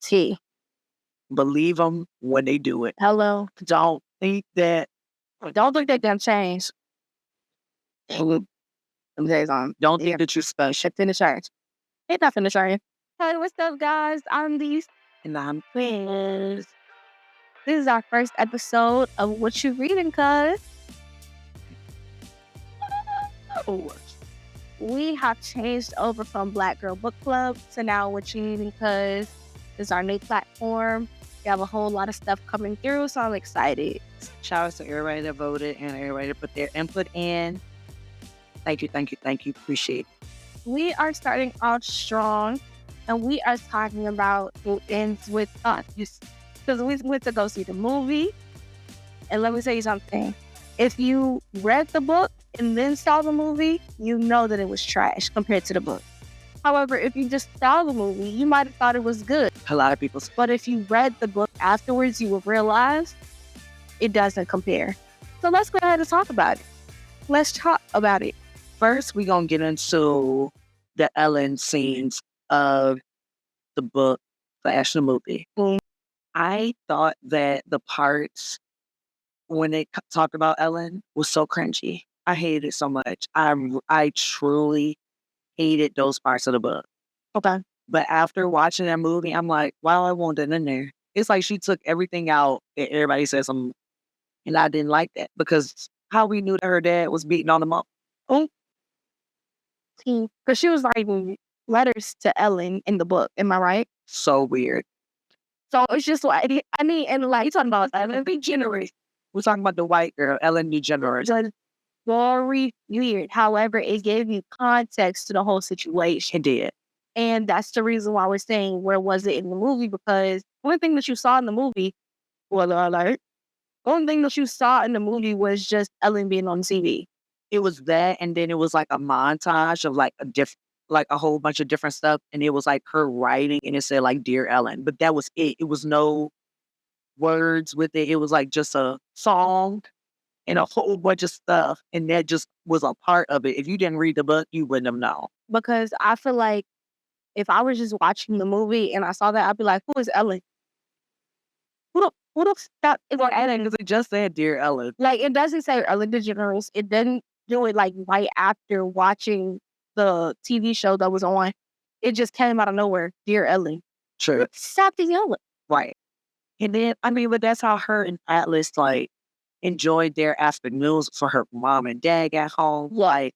T. Believe them when they do it. Hello. Don't think that Don't change. Let me tell you something. Don't think that you're special. Finish ours. It's not finished ours. Hey, what's up, guys? I'm Lise. And I'm Quiz. This is our first episode of What You Reading, Cuz. We have changed over from Black Girl Book Club to now What You Reading, Cuz. This is our new platform. We have a whole lot of stuff coming through, so I'm excited. Shout out to everybody that voted and everybody that put their input in. Thank you. Appreciate it. We are starting off strong, and we are talking about who ends with us. Because we went to go see the movie, and let me tell you something. If you read the book and then saw the movie, you know that it was trash compared to the book. However, if you just saw the movie, you might have thought it was good. A lot of people. But if you read the book afterwards, you will realize it doesn't compare. So let's go ahead and talk about it. Let's talk about it. First, we're going to get into the Ellen scenes of the book / the movie. I thought that the parts when they talked about Ellen was so cringy. I hated it so much. I truly hated those parts of the book. Okay. But after watching that movie, I'm like, wow, I want that in there. It's like she took everything out and everybody says something. And I didn't like that because how we knew that her dad was beating on them up. Because she was writing letters to Ellen in the book. Am I right? So weird. So it's just like, you're talking about Ellen DeGeneres. We're talking about the white girl, Ellen DeGeneres. Very weird. However, it gave you context to the whole situation. It did. And that's the reason why we're saying, where was it in the movie? Because one thing that you saw in the movie, the only thing that you saw in the movie was just Ellen being on TV. It was that, and then it was like a montage of like a whole bunch of different stuff, and it was like her writing, and it said like "Dear Ellen," but that was it. It was no words with it. It was like just a song and a whole bunch of stuff, and that just was a part of it. If you didn't read the book, you wouldn't have known. Because I feel like if I was just watching the movie and I saw that, I'd be like, "Who is Ellen? Who the fuck is Ellen?" Because it just said "Dear Ellen." Like, it doesn't say Ellen DeGeneres. It didn't do it like right after watching the TV show that was on. It just came out of nowhere. Dear Ellen. True. Stop the Ellen. Right. And then, but that's how her and Atlas, like, enjoyed their afternoons for her mom and dad got home. Like,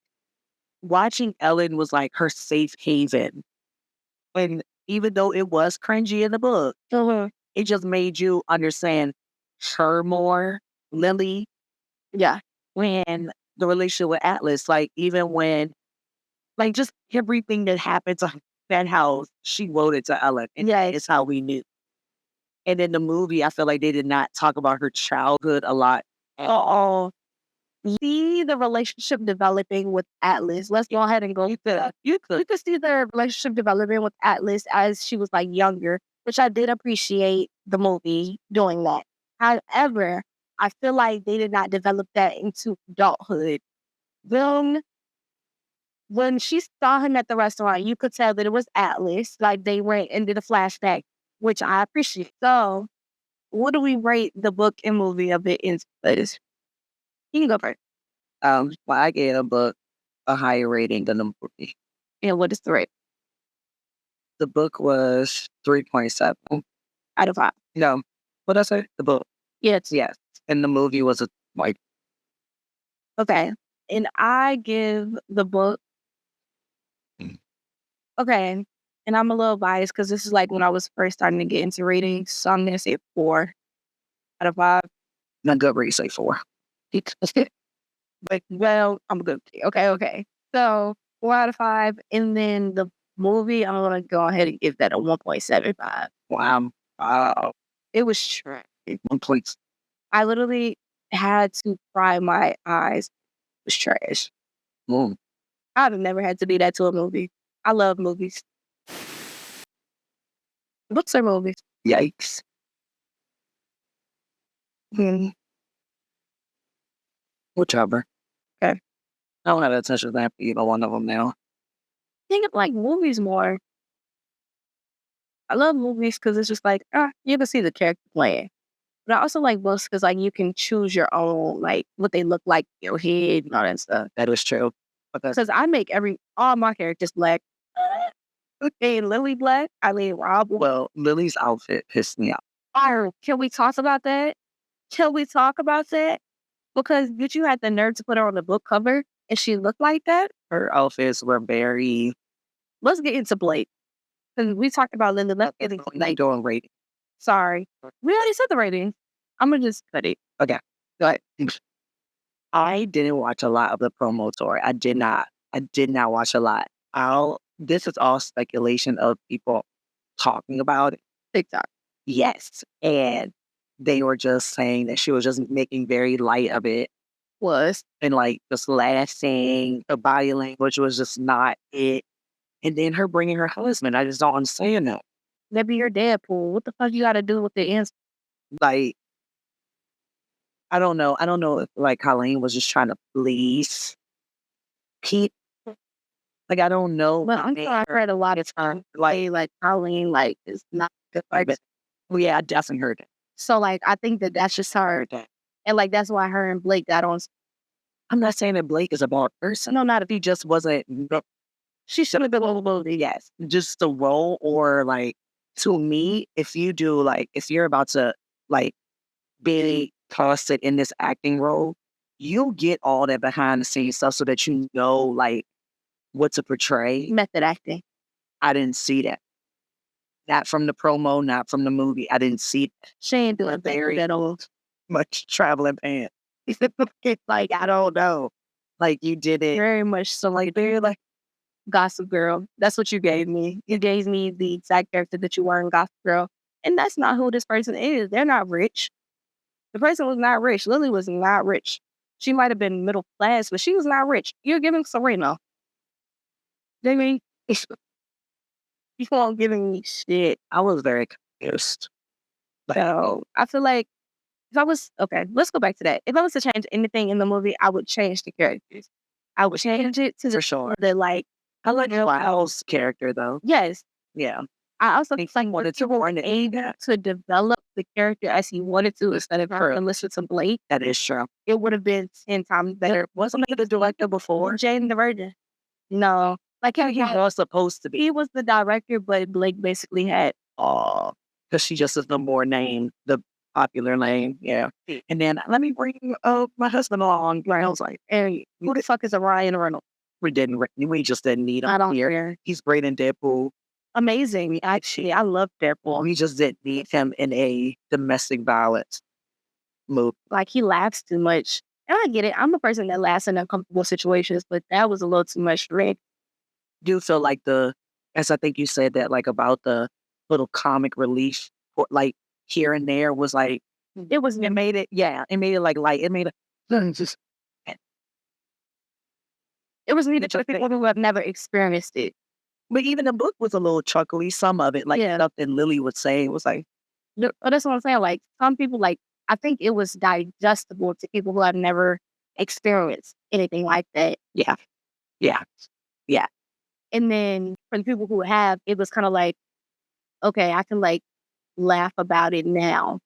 watching Ellen was like her safe haven. And even though it was cringy in the book, it just made you understand her more, Lily. Yeah. When the relationship with Atlas, like, even when, like, just everything that happened to that house, she wrote it to Ellen. And that is how we knew. And in the movie, I feel like they did not talk about her childhood a lot at all. See the relationship developing with Atlas. Let's go ahead and go. You could see the relationship developing with Atlas as she was like younger, which I did appreciate the movie doing that. However, I feel like they did not develop that into adulthood. Then, when she saw him at the restaurant, you could tell that it was Atlas. Like, they went and did a flashback, which I appreciate. So, what do we rate the book and movie of it in place? You can go first. Well, I gave the book a higher rating than the movie. And what is the rate? The book was 3.7 out of 5. No, what did I say? The book. Yes. And the movie was like. Okay. And I give the book. Okay. And I'm a little biased because this is like when I was first starting to get into ratings. So I'm going to say 4 out of 5. Not good rate, say 4. But, well, I'm good. Okay. So 4 out of 5. And then the movie, I'm going to go ahead and give that a 1.75. Wow. It was trash. 1 point. I literally had to cry my eyes. It was trash. I've never had to do that to a movie. I love movies. Books are movies. Yikes. Whichever. Okay. I don't have attention to that for either one of them now. Think of like movies more. I love movies because it's just like, you can see the character playing. But I also like books because like you can choose your own, like what they look like in your head and all that stuff. That is true. Because I make all my characters black. Okay, Lily black. I mean Rob. Well, Lily's outfit pissed me off. Can we talk about that? Can we talk about that? Because did you have the nerve to put her on the book cover and she looked like that? Her outfits were very. Let's get into Blake. Because we talked about Linda. Let's get into Like doing rating. Sorry. We already said the rating. I'm going to just cut it. Okay. Go ahead. I didn't watch a lot of the promo tour. I did not watch a lot. This is all speculation of people talking about it. TikTok. Yes. And they were just saying that she was just making very light of it. And like just laughing, the body language was just not it. And then her bringing her husband, I just don't understand that. That be your Deadpool. What the fuck you got to do with the answer? Like, I don't know. I don't know if like Colleen was just trying to please Pete. Like, I don't know. But I'm sure I've heard a lot of times like Colleen like is not good. Well, yeah, I definitely heard it. So like I think that's just her. And like that's why her and Blake got on. I'm not saying that Blake is a bad person. No, not if he just wasn't. She should have been on the movie. Yes, just the role, or like to me, if you're about to like be casted in this acting role, you'll get all that behind the scenes stuff so that you know like what to portray. Method acting. I didn't see that. Not from the promo, not from the movie. I didn't see that. She ain't doing very much traveling pants. It's like, I don't know. Like you did it very much so like very like Gossip Girl. That's what you gave me. You gave me the exact character that you were in Gossip Girl. And that's not who this person is. They're not rich. The person was not rich. Lily was not rich. She might have been middle class, but she was not rich. You're giving Serena. I mean, you won't giving me shit. I was very confused. So I feel like if I was let's go back to that. If I was to change anything in the movie, I would change the characters. I would change it to for sure. The like. I like Lyle's character though. Yes. Yeah. I also think wanted to develop the character as he wanted to instead of her and listen to Blake. That is true. It would have been 10 times better. Wasn't he the director before? Jane the Virgin. No. Like he was supposed to be. He was the director, but Blake basically had. Oh, because she just is the more name, the popular name. Yeah. And then let me bring my husband along. I was like, hey, who the fuck is a Ryan Reynolds? We just didn't need him. I don't care. He's great in Deadpool. Amazing. Actually, I love Deadpool. We just didn't need him in a domestic violence movie. Like he laughs too much. And I get it. I'm a person that laughs in uncomfortable situations, but that was a little too much for me. Do feel like as I think you said that, like about the little comic relief, like here and there was like, it made it like light. It made it. It was needed for people who have never experienced it. But even the book was a little chuckly. Some of it, like stuff that Lily would say, was like, no, that's what I'm saying. Like some people, like I think it was digestible to people who have never experienced anything like that. Yeah, yeah, yeah. And then for the people who have, it was kind of like, okay, I can like laugh about it now.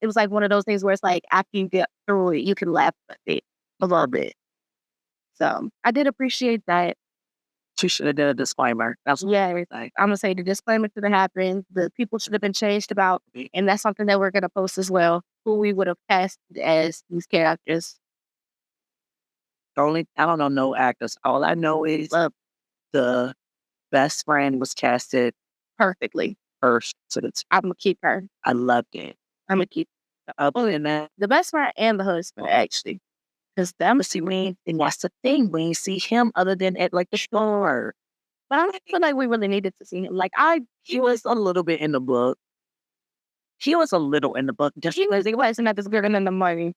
It was like one of those things where it's like after you get through it, you can laugh at it a little bit. So I did appreciate that. She should have done a disclaimer. That's everything. I'm gonna say the disclaimer should have happened. The people should have been changed about, and that's something that we're gonna post as well. Who we would have cast as these characters. I don't know no actors. All I know is the best friend was casted perfectly. First, so I'm gonna keep her. I loved it. I'm gonna keep other than that, the best friend and the husband actually. Because them see me, and that's the thing. We ain't see him other than at like the store. But I don't feel like we really needed to see him. Like he was a little bit in the book. He was a little in the book. Just he was the person that was giving them the money.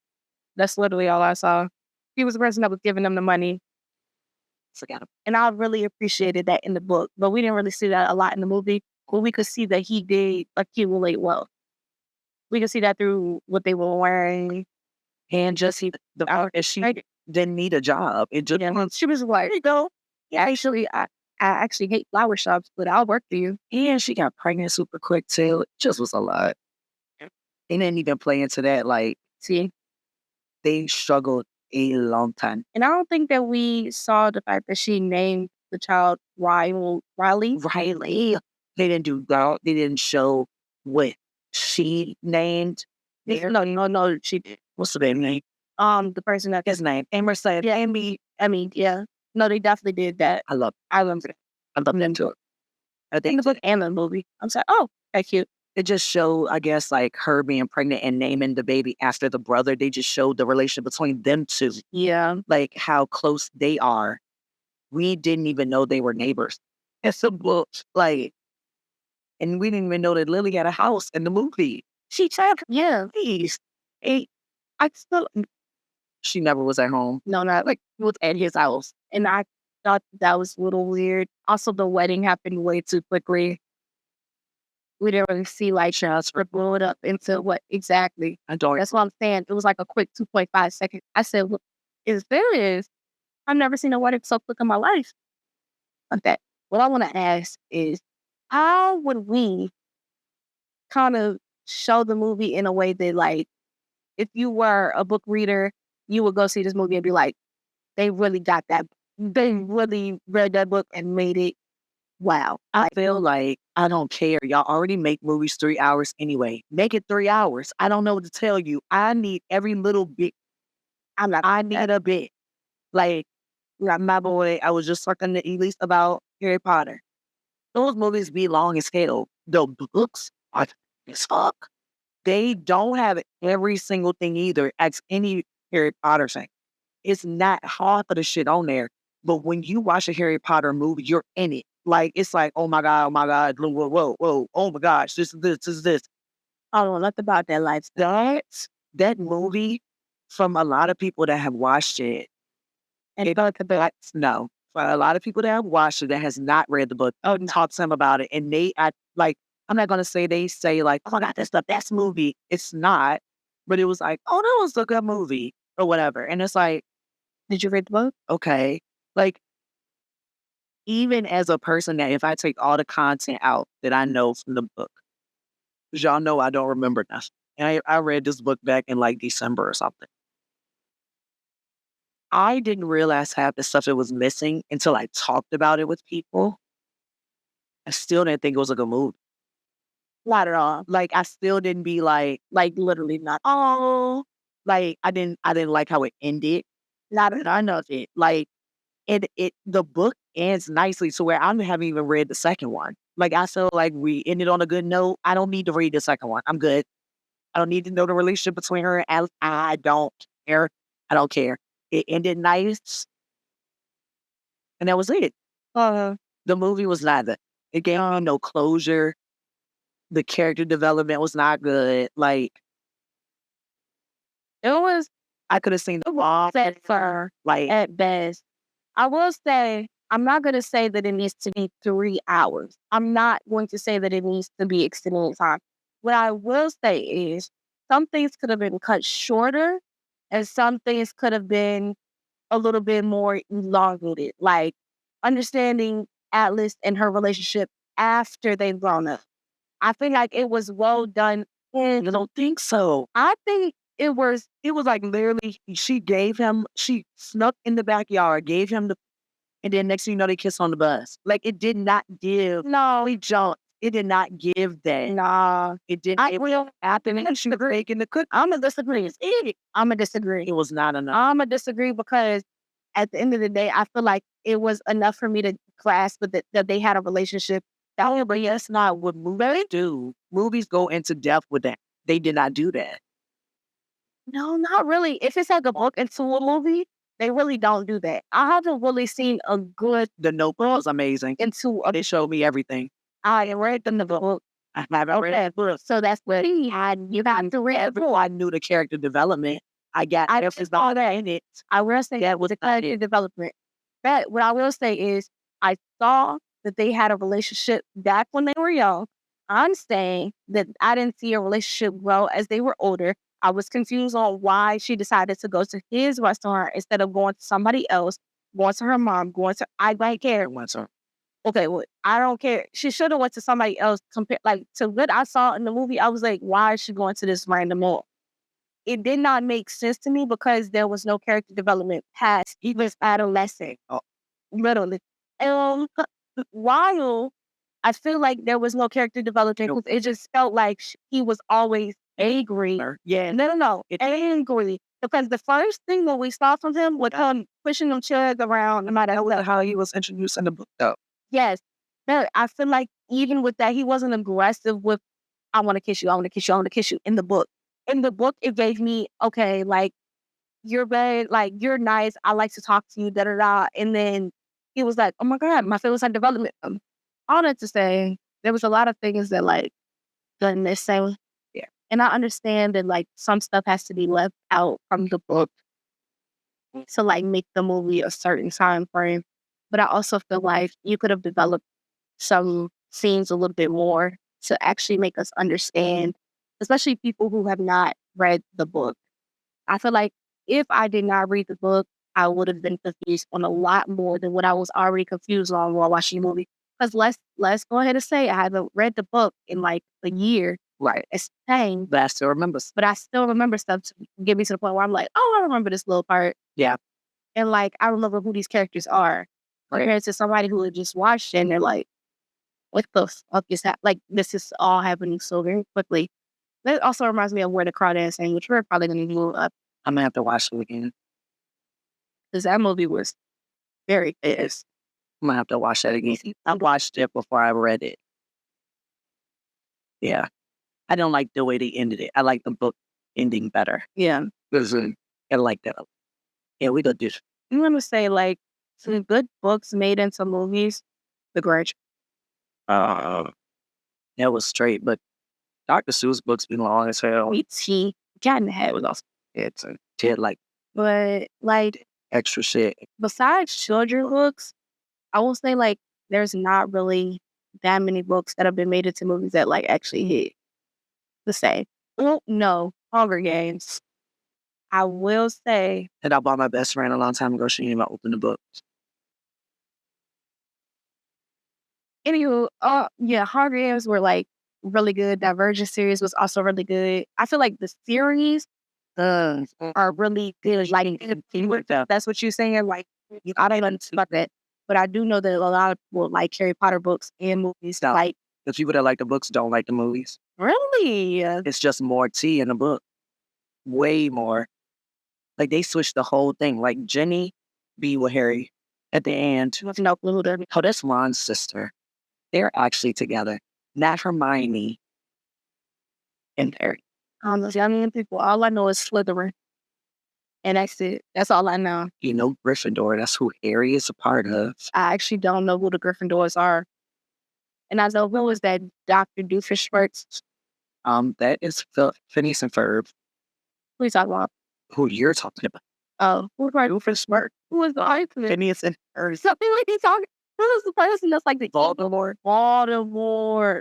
That's literally all I saw. He was the person that was giving them the money. And I really appreciated that in the book. But we didn't really see that a lot in the movie. But we could see that he did accumulate wealth. We could see that through what they were wearing. And just she didn't need a job. It just she was like, you know, yeah, actually, I actually hate flower shops, but I'll work for you. And she got pregnant super quick too. It just was a lot. They didn't even play into that. Like, See, they struggled a long time. and I don't think that we saw the fact that she named the child Riley. Riley. They didn't do that. They didn't show what she named. No, she did. What's the baby name? The person that His name. Emerson. yeah, yeah. No, they definitely did that. I love I them too. I in think the book and the movie. I'm sorry. Oh, that's cute. it just showed, I guess, like her being pregnant and naming the baby after the brother. They just showed the relationship between them two, Yeah. like how close they are. We didn't even know they were neighbors. It's a book, like, and we didn't even know that Lily had a house in the movie. She said, yeah. Please, I still, she never was at home. No, not like it was at his house. And I thought that was a little weird. Also, the wedding happened way too quickly. We didn't really see like Shots for blow it up into what exactly. I don't. That's what I'm saying. It was like a quick 2.5 seconds. I said, look, is there is. I've never seen a wedding so quick in my life. Like that. What I want to ask is, how would we kind of show the movie in a way that, like, if you were a book reader, you would go see this movie and be like, they really got that. They really read that book and made it wow. I feel like I don't care. Y'all already make movies 3 hours anyway. Make it 3 hours. I don't know what to tell you. I need every little bit. I need a bit. Like, my boy, I was just talking to Elise about Harry Potter. Those movies be long as hell. The books are as fuck. They don't have every single thing either. As any Harry Potter thing. It's not half of the shit on there. But when you watch a Harry Potter movie, you're in it. Like, it's like, oh my God, whoa, oh my gosh, this is this. I don't know nothing about that lifestyle. That movie, from a lot of people that have watched it, And no, for a lot of people that have watched it that has not read the book, talk to them about it, and I'm not gonna say they say like, oh my God, that's the best movie. It's not, but it was like, oh, that was a good movie or whatever, and it's like, did you read the book? okay, like, even as a person that if I take all the content out that I know from the book, because y'all know I don't remember nothing. And I read this book back in like December or something. I didn't realize half the stuff that was missing until I talked about it with people. I still didn't think it was a good movie. Not at all. Like, I still didn't be like Literally not. oh, like I didn't like how it ended. Not at all. I know it. Like, the book ends nicely to where I haven't even read the second one. Like, I feel like we ended on a good note. I don't need to read the second one. I'm good. I don't need to know the relationship between her and Alice. I don't care. I don't care. It ended nice. And that was it. The movie was neither. It gave me no closure. The character development was not good. Like, It was I could have seen the wall set for like at best. I will say, I'm not going to say that it needs to be 3 hours. I'm not going to say that it needs to be extended time. What I will say is some things could have been cut shorter and some things could have been a little bit more elongated, like understanding Atlas and her relationship after they've grown up. I feel like it was well done. I don't think so. I think it was like literally she snuck in the backyard, gave him and then next thing you know, they kiss on the bus. Like, it did not give. no, We jumped. It did not give that. nah. It didn't. I will. After that, she was making the cook. I'm gonna disagree. I'm gonna disagree. It was not enough. I'm gonna disagree because at the end of the day, I feel like it was enough for me to grasp that they had a relationship. But that's not what movies do. Movies go into depth with that. They did not do that. No, not really. If it's like a book into a movie, they really don't do that. I haven't really seen a good The Notebook was amazing. They showed me everything. I read the book. I haven't read that book. So that's what you had to read. I knew the character development. I just all that in it. I will say that was the character development. But what I will say is I saw that they had a relationship back when they were young. I'm saying that I didn't see a relationship grow as they were older. I was confused on why she decided to go to his restaurant instead of going to somebody else, going to her mom, I don't care. okay, well, I don't care. She should have went to somebody else. Like to what I saw in the movie, I was like, why is she going to this random mall? It did not make sense to me because there was no character development past even adolescent. Oh, literally. Um, while I feel like there was no character development, because it just felt like he was always angry. Yeah. No. Angry. Because the first thing that we saw from him was him pushing them chairs around no matter what. How he was introduced in the book, though. Yes. But I feel like even with that, he wasn't aggressive with, I want to kiss you, I want to kiss you, I want to kiss you in the book. In the book, it gave me, okay, like, you're bad, like, you're nice, I like to talk to you, da-da-da. And then he was like, oh my God, my feelings had development. All that to say, there was a lot of things that, like, done missing. Yeah. And I understand that, like, some stuff has to be left out from the book to, like, make the movie a certain time frame. But I also feel like you could have developed some scenes a little bit more to actually make us understand, especially people who have not read the book. I feel like if I did not read the book, I would have been confused on a lot more than what I was already confused on while watching the movie. Because let's go ahead and say I haven't read the book in like a year. Right. It's pain. But I still remember. But I still remember stuff to get me to the point where I'm like, oh, I remember this little part. Yeah. And like, I remember who these characters are. Right. Compared to somebody who had just watched it and they're like, what the fuck is that? Like, this is all happening so very quickly. That also reminds me of Where the Crawdads Sing, which we're probably going to move up. I'm going to have to watch it again. Because that movie was very fast. I'm going to have to watch that again. I watched it before I read it. Yeah. I don't like the way they ended it. I like the book ending better. Yeah. I like that. Yeah, we got this. I'm going to say, like, some good books made into movies. The Grudge. That was straight, but Dr. Seuss books be long as hell. E.T. Cat in the Hat was awesome. It's a did like, but like extra shit. Besides children books, I will say like there's not really that many books that have been made into movies that like actually hit the same. Well, no, Hunger Games. I will say, and I bought my best friend a long time ago. She didn't even open the book. Anywho, yeah, Hunger Games were like really good. Divergent series was also really good. I feel like the series are really good. Like that's what you're saying. Like I don't know about that, but I do know that a lot of people like Harry Potter books and movies. No, like the people that like the books don't like the movies. Really? It's just more tea in the book. Way more. Like they switched the whole thing. Like Jenny be with Harry at the end. No clue. Oh, that's Ron's sister. They're actually together. Not Hermione and Harry. I mean, people, all I know is Slytherin. And that's it. That's all I know. You know Gryffindor. That's who Harry is a part of. I actually don't know who the Gryffindors are. And I know who is that Dr. Doofenshmirtz. That is Phineas and Ferb. Who are you talking about? Who you're talking about. Oh, who's right? Doofenshmirtz. Who is the argument? Phineas and Ferb. Something like he's talking. Who is the person that's like the Voldemort? Voldemort.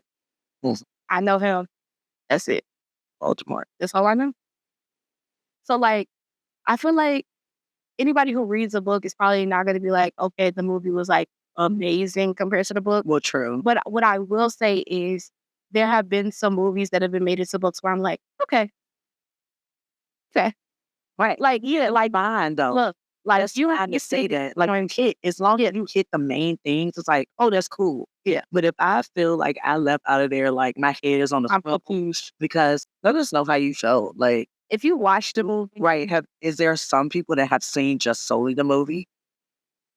I know him. That's it. Voldemort. That's all I know. So, like, I feel like anybody who reads a book is probably not going to be like, okay, the movie was like amazing compared to the book. Well, true. But what I will say is there have been some movies that have been made into books where I'm like, okay. Right. Like, yeah, like, fine though. Look, like, that's you have to say that. Like, as long as you hit the main things, it's like, oh, that's cool. Yeah. But if I feel like I left out of there, like my head is on the confused because let us know how you felt. Like, if you watched the movie, right? Is there some people that have seen just solely the movie?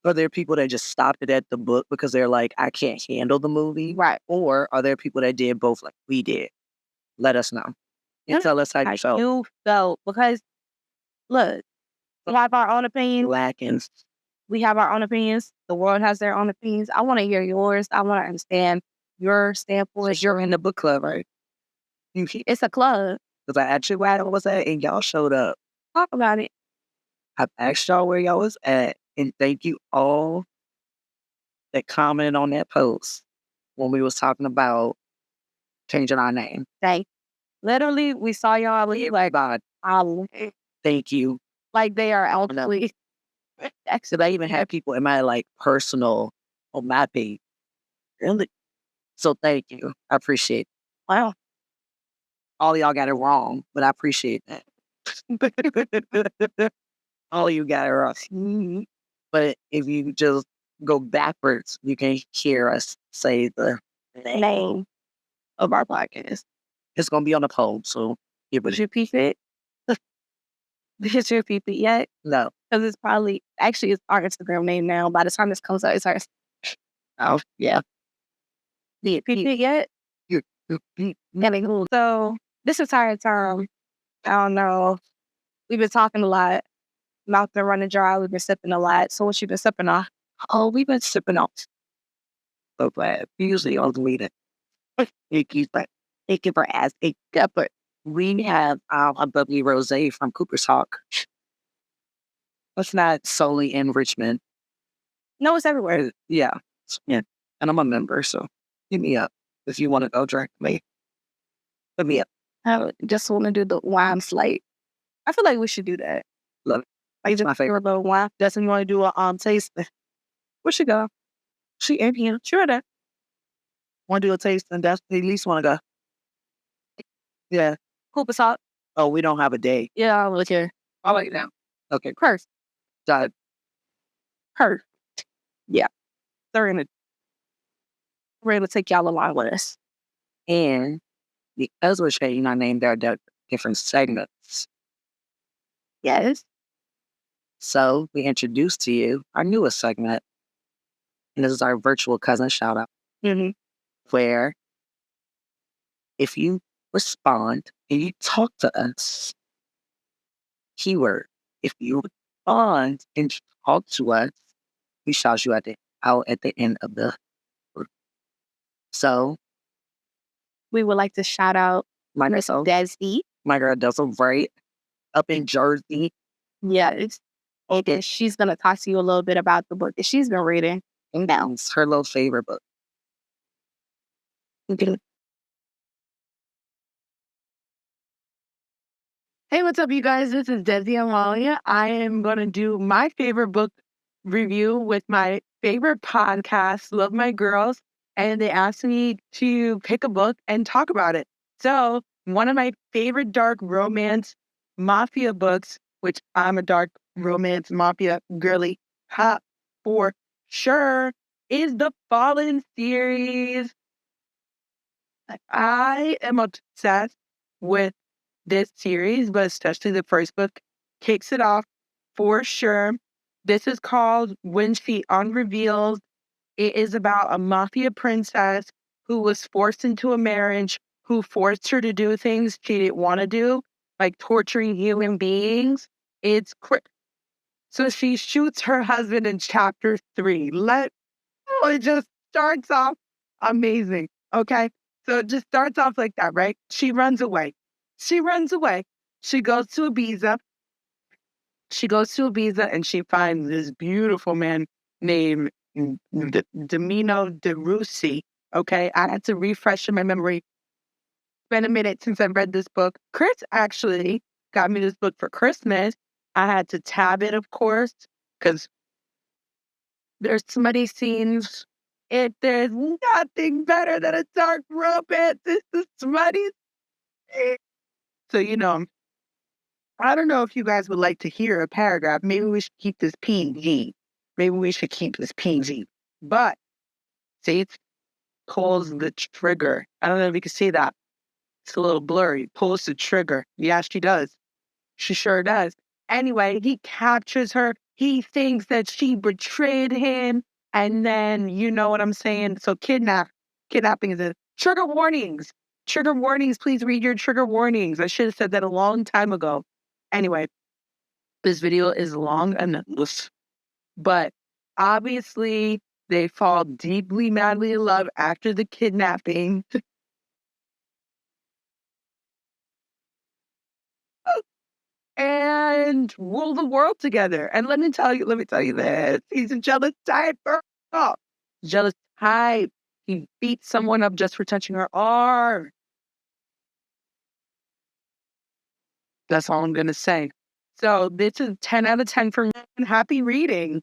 Or are there people that just stopped it at the book because they're like, I can't handle the movie? Right. Or are there people that did both like we did? Let us know. And tell us how you felt. You felt, because look, we have our own opinions. We have our own opinions. The world has their own opinions. I want to hear yours. I want to understand your standpoint. You're in the book club, right? It's a club. Because I actually where I was at and y'all showed up. Talk about it. I've asked y'all where y'all was at. And thank you all that commented on that post when we was talking about changing our name. Literally, we saw y'all like, God, thank you. Like they are actually. Actually, I even had people in my like personal on my page Really? So thank you. I appreciate it. Wow. All of y'all got it wrong, but I appreciate that. All of you got it wrong. But if you just go backwards, you can hear us say the Name of our podcast. It's going to be on the poll, so give Did it. you repeat it? Did you repeat it yet? No. Because it's probably, actually, it's our Instagram name now. By the time this comes out, it's ours. Oh, yeah. Did you repeat it yet? So this entire time, I don't know, we've been talking a lot. Mouth been running dry. We've been sipping a lot. So what you been sipping on? Oh, we've been sipping on. So glad. Usually on the meeting. Thank you for asking. Yeah, but we have a bubbly rosé from Cooper's Hawk. It's not solely in Richmond. No, it's everywhere. Yeah. Yeah. And I'm a member, so hit me up if you want to go drink me. Hit me up. I just want to do the wine flight. I feel like we should do that. Love it. Like my favorite. Little wine. Doesn't want to do a tasting. Where she go? She in here. Sure that. Want to do a tasting? That's at least want to go. Yeah. Cooper's Hawk. Oh, we don't have a day. Yeah, I'll look here. I'll wait now. Okay. First. Got it. Her. Yeah. They're in it. We're able to take y'all along with us. And because we're changing our name, there are different segments. Yes. So we introduced to you our newest segment. And this is our virtual cousin shout out. Where if you respond and you talk to us, keyword, if you respond and talk to us, we shout you out at the end of the group. So we would like to shout out my Miss Desi. My girl does a right up in Jersey. Yes. And she's going to talk to you a little bit about the book that she's been reading. And that's her little favorite book. Hey, what's up, you guys? This is Desi Amalia. I am going to do my favorite book review with my favorite podcast, Love My Girls. And they asked me to pick a book and talk about it. So one of my favorite dark romance mafia books, which I'm a dark romance mafia girly for sure, is the Fallen series. I am obsessed with this series, but especially the first book kicks it off for sure. This is called When She Unrevealed. It is about a mafia princess who was forced into a marriage, who forced her to do things she didn't want to do, like torturing human beings. So she shoots her husband in chapter 3. It just starts off amazing. Okay. So it just starts off like that, right? She runs away. She goes to Ibiza. And she finds this beautiful man named Domino DeRusi. Okay. I had to refresh my memory. It's been a minute since I've read this book. Chris actually got me this book for Christmas. I had to tab it, of course, because there's smutty scenes. There's nothing better than a dark romance. It's the smutty. So, I don't know if you guys would like to hear a paragraph. Maybe we should keep this PG. But, see, it pulls the trigger. I don't know if you can see that. It's a little blurry. Pulls the trigger. Yeah, she does. She sure does. Anyway, he captures her. He thinks that she betrayed him. And then, you know what I'm saying? So kidnapping is a trigger warnings. Trigger warnings. Please read your trigger warnings. I should have said that a long time ago. Anyway, this video is long enough. But obviously, they fall deeply, madly in love after the kidnapping. And rule the world together. And let me tell you this. He's a jealous type. Jealous type. He beat someone up just for touching her arm. That's all I'm going to say. So this is 10 out of 10 for me. Happy reading.